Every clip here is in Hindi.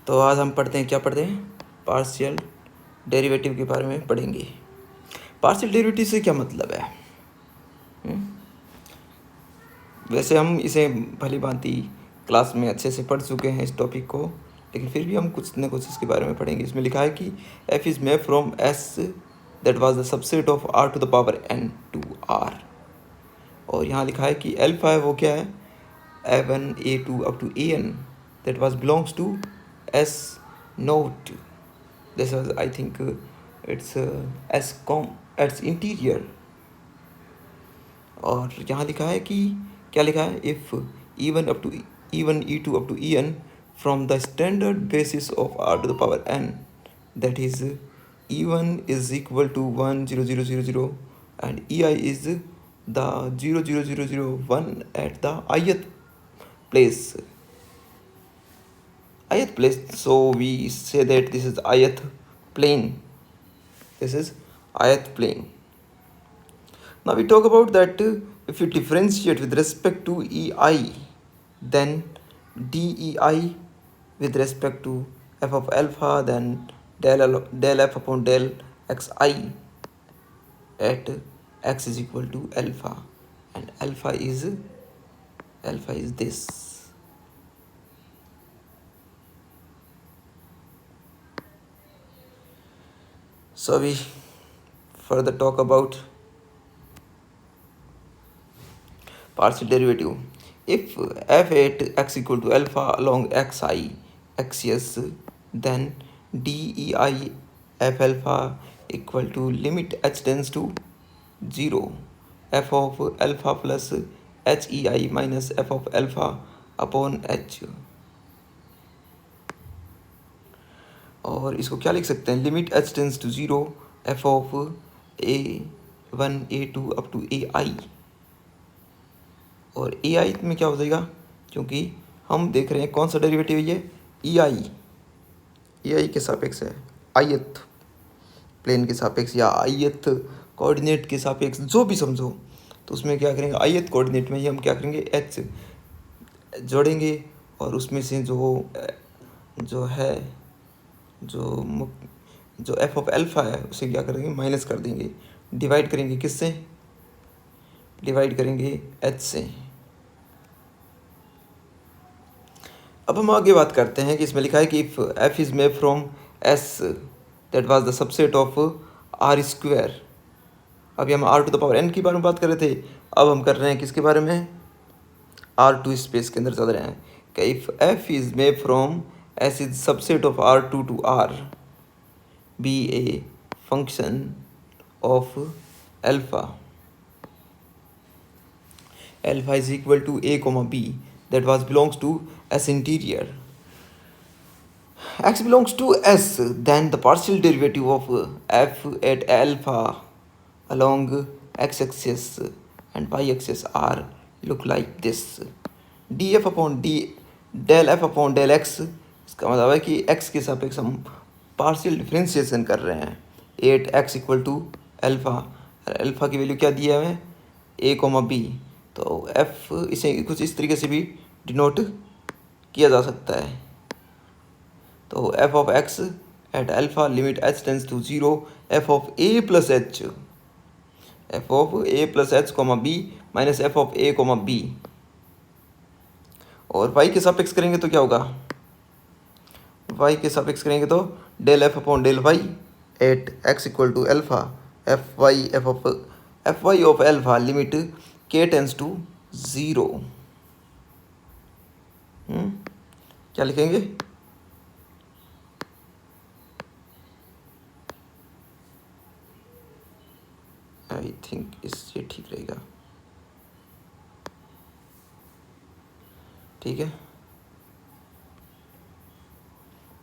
तो आज हम पढ़ते हैं, क्या पढ़ते हैं, पार्शियल डेरिवेटिव के बारे में पढ़ेंगे। पार्शियल डेरिवेटिव से क्या मतलब है? वैसे हम इसे भली भांति क्लास में अच्छे से पढ़ चुके हैं इस टॉपिक को, लेकिन फिर भी हम कुछ न कुछ इसके बारे में पढ़ेंगे। इसमें लिखा है कि f is map from s that was the subset of r to the power n to r। और यहाँ लिखा है कि अल्फा है वो क्या है, a1 a2 up to an that was belongs to s naught. This was I think it's s interior. और यहाँ लिखा है कि क्या लिखा है, if E1 up to E1 E2 up to En from the standard basis of r to the power n that is E1 is equal to 1 0 0 0 0 and EI is the 0 0 0 0 1 at the ith place. So we say that this is ith plane. Now we talk about that if you differentiate with respect to EI, then DEI with respect to f of alpha, then del f upon del xi at x is equal to alpha, and alpha is this. So we further talk about partial derivative. If f at x equal to alpha along xi axis, then dei f alpha equal to limit h tends to 0 f of alpha plus hei minus f of alpha upon h। और इसको क्या लिख सकते हैं, limit h tends to 0 f of a1 a2 up to ai। और ai में क्या हो जाएगा, क्योंकि हम देख रहे हैं कौन सा डेरिवेटिव है ये, ei के सापेक्ष है, ith प्लेन के सापेक्ष या ith कोऑर्डिनेट के सापेक्ष, जो भी समझो। तो उसमें क्या करेंगे, ith कोऑर्डिनेट में ही हम क्या करेंगे, h जोड़ेंगे और उसमें से जो है जो f ऑफ अल्फा है उसे क्या करेंगे, माइनस कर देंगे, डिवाइड करेंगे किससे, डिवाइड करेंगे h से। अब हम आगे बात करते हैं कि इसमें लिखा है कि if f is made from s that was the subset of r square. अभी हम r to the power n के बारे में बात कर रहे थे, अब हम कर रहे हैं किसके बारे में, R2 स्पेस के अंदर चल रहे हैं कि if f is made from s is subset of R2 to R be a function of alpha is equal to a comma b that was belongs to S interior. X belongs to S, then the partial derivative of f at alpha along x-axis and y-axis are look like this. df upon del f upon del x, इसका मतलब है कि x के सापेक्ष हम पार्शियल डिफरेंशिएशन कर रहे हैं। At x equal to alpha, alpha की वैल्यू क्या दिया है, a कोमा b। तो f इसे कुछ इस तरीके से भी डिनोट किया जा सकता है। तो f of x at alpha limit h tends to 0 f of a plus h, f of a plus h comma b minus f of a comma b। और y के सापेक्ष करेंगे तो क्या होगा, y के सापेक्ष करेंगे तो del f upon del y at x equal to alpha f y of alpha limit k tends to 0। क्या लिखेंगे, आई थिंक इससे ठीक रहेगा, ठीक है।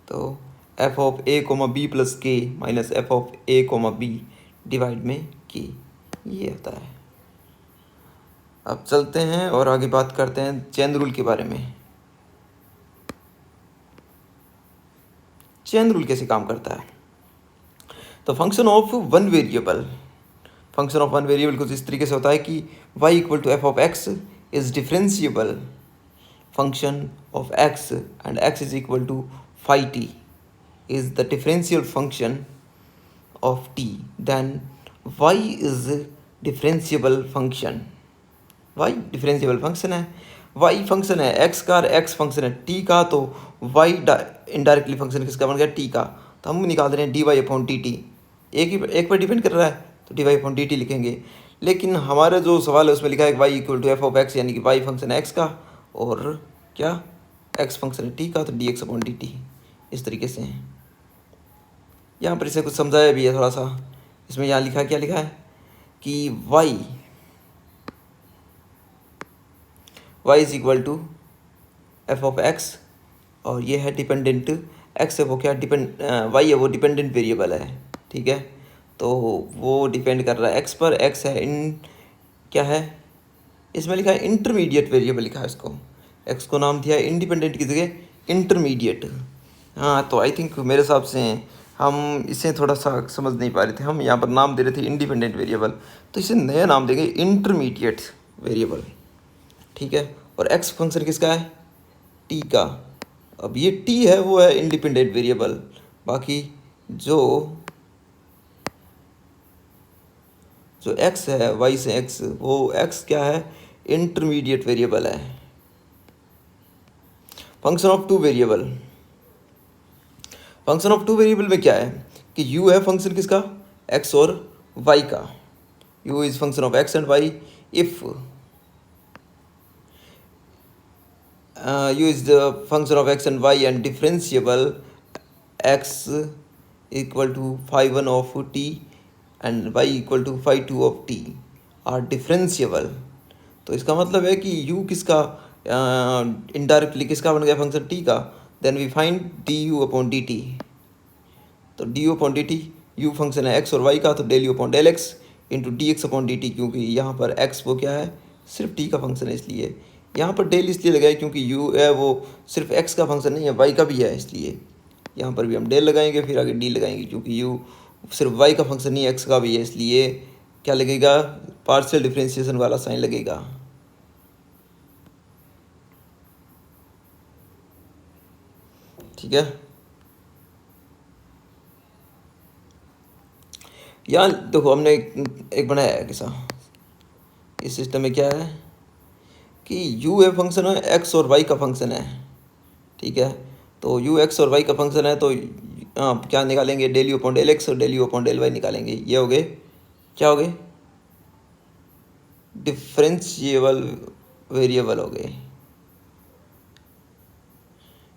तो f of a comma B plus के minus f of a comma B divide में k, ये आता है। अब चलते हैं और आगे बात करते हैं चेन रूल के बारे में। चेन रूल कैसे काम करता है, तो फंक्शन ऑफ वन वेरिएबल कुछ इस तरीके से होता है कि y equal to f of x is differentiable function of x and x is equal to phi t is the differential function of t, then y is differentiable function. y differentiable function है, y फंक्शन है x का और x फंक्शन है t का, तो y इनडायरेक्टली फंक्शन किसका बन गया, t का। तो हम निकाल रहे हैं dy अपॉन डी टी, एक पर डिपेंड कर रहा है तो dy अपॉन डी टी लिखेंगे। लेकिन हमारा जो सवाल है उसमें लिखा है y equal to f of x, यानी कि y फंक्शन है x का और क्या x फंक्शन है t का, तो dx अपॉन डी टी इस तरीके से है। यहाँ पर इसे कुछ समझाया भी है थोड़ा सा। इसमें यहाँ लिखा है, क्या लिखा है कि y is equal to f of x, और ये है डिपेंडेंट, एक्स है वो क्या वाई है वो डिपेंडेंट वेरिएबल है, ठीक है। तो वो डिपेंड कर रहा है एक्स पर, एक्स है इन क्या है, इसमें लिखा है इंटरमीडिएट वेरिएबल लिखा है इसको, एक्स को नाम दिया है इंडिपेंडेंट की जगह इंटरमीडिएट। हाँ, तो आई थिंक मेरे हिसाब से हम इसे थोड़ा सा समझ नहीं पा रहे थे, हम यहाँ पर नाम दे रहे थे इंडिपेंडेंट वेरिएबल, तो इसे नया नाम देंगे इंटरमीडिएट वेरिएबल, ठीक है। और एक्स फंक्शन किसका है, टी का। अब ये टी है वो है इंडिपेंडेंट वेरिएबल, बाकी जो जो एक्स है वाई से एक्स, वो एक्स क्या है, इंटरमीडिएट वेरिएबल है। Function of two variable, function of two variable में क्या है कि u है फंक्शन किसका, x और y का, u is function of x and y if u is the function of x and y and differentiable x equal to phi 1 of t and y equal to phi 2 of t are differentiable। तो इसका मतलब है कि u किसका इनडायरेक्टली किसका बन गया, फंक्शन t का, then we find du upon d t. तो du upon d t, u function है x और y का, तो del u upon del x into d x upon d t, क्योंकि यहाँ पर x वो क्या है, सिर्फ t का फंक्शन है, इसलिए यहाँ पर डेल इसलिए लगाए क्योंकि u है वो सिर्फ x का फंक्शन नहीं है, y का भी है, इसलिए यहाँ पर भी हम डेल लगाएंगे, फिर आगे डी लगाएंगे, क्योंकि u सिर्फ y का फंक्शन नहीं है, x का भी है, इसलिए क्या लगेगा, पार्शियल डिफरेंशिएशन वाला साइन लगेगा। ठीक है, यहाँ देखो हमने एक बनाया है किसा, इस सिस्टम में क्या है कि u है फंक्शन है, x और y का फंक्शन है, ठीक है। तो u x और y का फंक्शन है, तो क्या निकालेंगे, del u upon del x और del u upon del y निकालेंगे। ये हो गए, क्या हो गए, डिफरेंशिएबल वेरिएबल हो गए,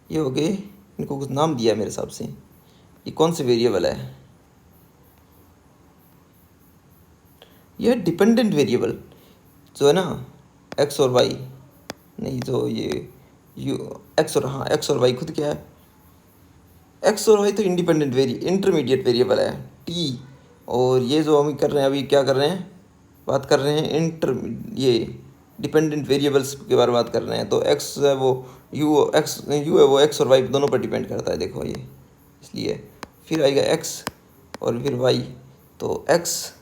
ये हो गए, इनको कुछ नाम दिया है मेरे हिसाब से। ये कौन से वेरिएबल है, ये डिपेंडेंट वेरिएबल जो है ना, एक्स और वाई, नहीं जो ये यू एक्स और, हाँ एक्स और वाई खुद क्या है, एक्स और वाई तो इंडिपेंडेंट इंटरमीडिएट वेरिएबल है टी। और ये जो हम कर रहे हैं अभी, क्या कर रहे हैं, बात कर रहे हैं ये डिपेंडेंट वेरिएबल्स के बारे में बात कर रहे हैं। तो एक्स है वो यू है वो एक्स और वाई दोनों पर डिपेंड करता है, देखो ये, इसलिए फिर आएगा एक्स और फिर वाई, तो एक्स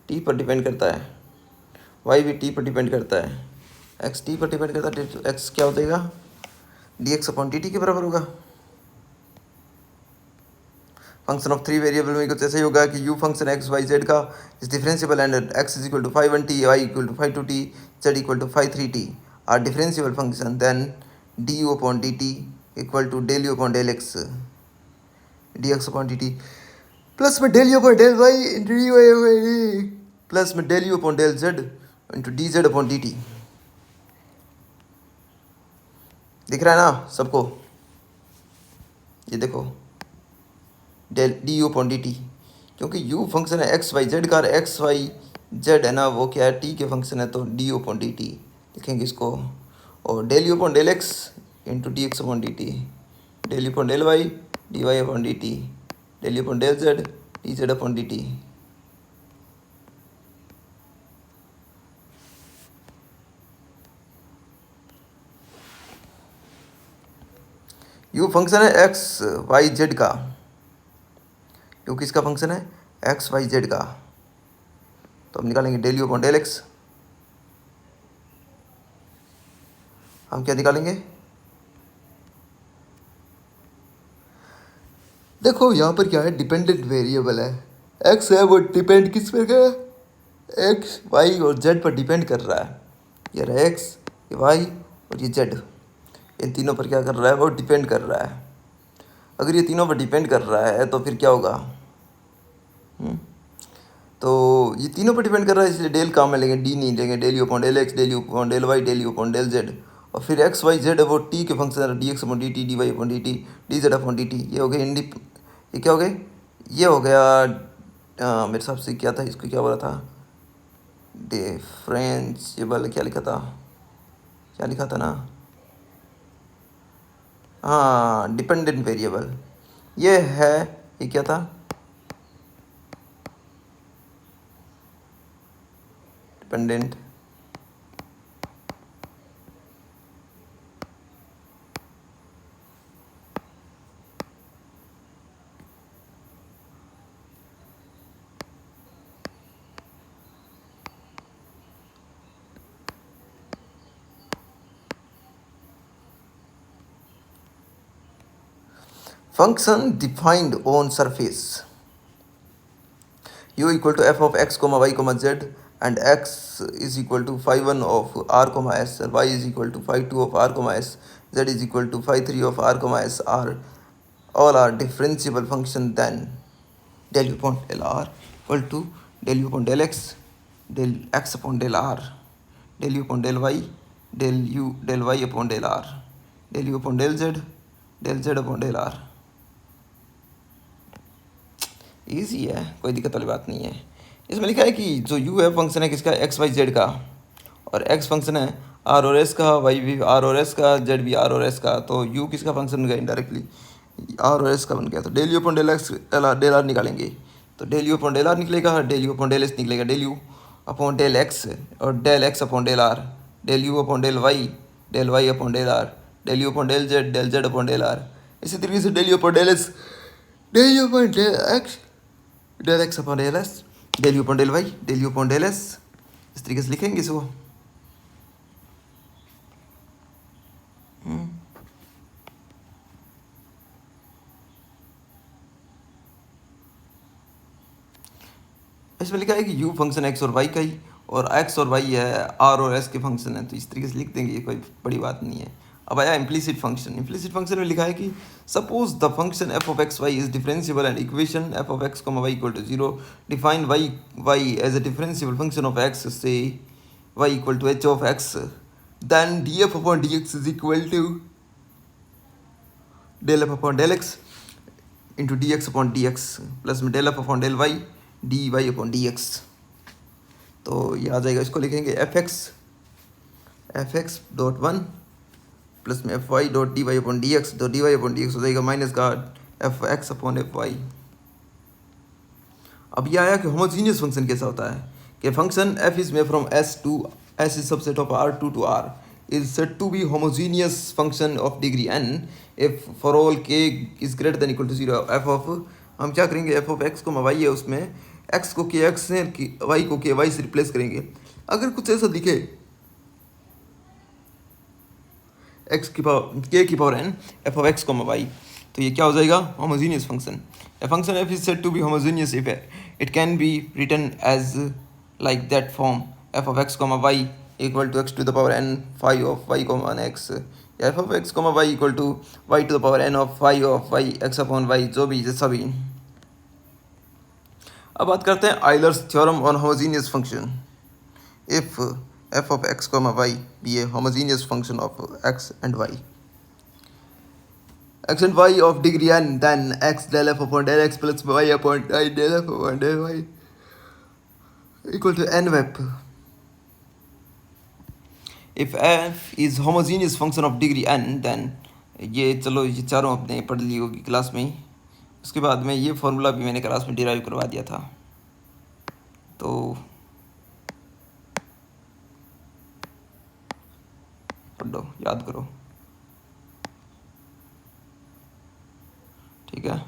टी पर डिपेंड करता है, वाई भी टी पर डिपेंड करता है, एक्स टी पर डिपेंड करता है, तो एक्स क्या हो जाएगा, D x upon d T के बराबर होगा। फंक्शन ऑफ थ्री वेरिएबल में कुछ ऐसे ही होगा कि u function x y z का is differentiable and x is equal to five one t, y equal to five two t, z equal to five three t are differentiable function, then d u upon d t equal to del u upon del x, d x upon d t plus में del u upon del y into d y plus में del u upon del Z into d z upon d t. दिख रहा है ना सबको, ये देखो del d u upon d t, क्योंकि यू फंक्शन है एक्स वाई जेड का, एक्स वाई जेड है ना वो क्या है, टी के फंक्शन है, तो d u upon d t लिखेंगे इसको। और del u upon del x into d x upon d t, del u upon del y d y upon d t, del u upon del z d z upon d t. U function है एक्स वाई जेड का, यू किसका फंक्शन है, एक्स वाई जेड का, तो हम निकालेंगे del u upon del x, हम क्या निकालेंगे, देखो यहाँ पर क्या है, डिपेंडेंट वेरिएबल है, एक्स है वो डिपेंड किस पर है, एक्स वाई और जेड पर डिपेंड कर रहा है। ये रहा एक्स, ये वाई और ये जेड, इन तीनों पर क्या कर रहा है, वो डिपेंड कर रहा है। अगर ये तीनों पर डिपेंड कर रहा है तो फिर क्या होगा, तो ये तीनों पर डिपेंड कर रहा है, इसलिए डेल काम में लेंगे, डी नहीं लेंगे। Del u upon del x, del u upon del y, del u upon del z. और फिर एक्स वाई जेड है वो टी के फंक्शन है, d x upon d t, d y upon d t, d z upon d t. ये हो गया ये क्या हो गया, ये हो गया मेरे हिसाब से क्या था, इसको क्या बोला था, डिफरेंशिएबल, क्या लिखा था ना, हाँ डिपेंडेंट वेरिएबल ये है। ये क्या था, dependent function defined on surface u equal to f of x comma y comma z, and x is equal to phi 1 of r comma s, y is equal to phi 2 of r comma s, z is equal to phi 3 of r comma s are all are differentiable function, then del u upon del r equal to del u upon del x upon del r, del u upon del y, del y upon del r, del u upon del z upon del r। Easy है, कोई दिक्कत वाली बात नहीं है। इसमें लिखा है कि जो यू है फंक्शन है किसका, एक्स वाई जेड का, और एक्स फंक्शन है आर और एस का, वाई भी आर और एस का, जेड भी आर और एस का। तो यू किसका फंक्शन बन गया, इनडायरेक्टली आर और एस का बन गया। तो del u upon del x del r निकालेंगे, तो del u upon del r निकलेगा, del u upon del s निकलेगा, del u upon del x और del x upon del r, del u upon del y upon del r, del u upon del z upon del r. इसी तरीके से del u upon del s, del u upon del x upon del s, del u upon del y, del u upon del s, इस तरीके से लिखेंगे इसको। इसमें लिखा है कि यू फंक्शन एक्स और वाई का ही, और एक्स और वाई है आर और एस के फंक्शन है, तो इस तरीके से लिख देंगे, ये कोई बड़ी बात नहीं है। अब आया इम्प्लीसिट फंक्शन। इम्प्लीसिट फंक्शन में लिखा है कि suppose the function f of x y is differentiable and equation f of x comma y equal to 0 define y as a differentiable function of x से y equal to h of x, then d f upon d x is equal to del f upon del x into d x upon d x plus में del f upon del y d y upon d x. तो ये आ जाएगा, इसको लिखेंगे f x dot one plus में f y dot d y upon d x, तो d y upon d x हो जाएगा माइनस का f x upon f y. अब ये आया कि होमोजीनियस फंक्शन कैसा होता है, कि function f is made from s to s is subset of r to r is said to be homogeneous function of degree n if for all k is greater than equal to 0 f of, हम क्या करेंगे, f of x को y है उसमें x को k x से y को k y से रिप्लेस करेंगे। अगर कुछ ऐसा दिखे x की पावर k की power n f of x y, तो ये क्या हो जाएगा, homogeneous function. a function f is said to be homogeneous if it can be written as like that form f of x y equal to x to the power n phi of y comma x, या f of x y equal to y to the power n of phi of y x upon y, जो भी जैसा भी। अब बात करते हैं Euler's theorem on homogeneous function. If f of x y be a homogeneous function of x and y, x and y of degree n, then x del f upon del x plus y upon y del f upon del y equal to n web। If f is homogeneous function of degree n, then ये चलो ये चारों अपने पढ़ ली होगी क्लास में ही। उसके बाद में ये फॉर्मूला भी मैंने क्लास में डिराइव करवा दिया था, तो पढ़ो याद करो, ठीक है।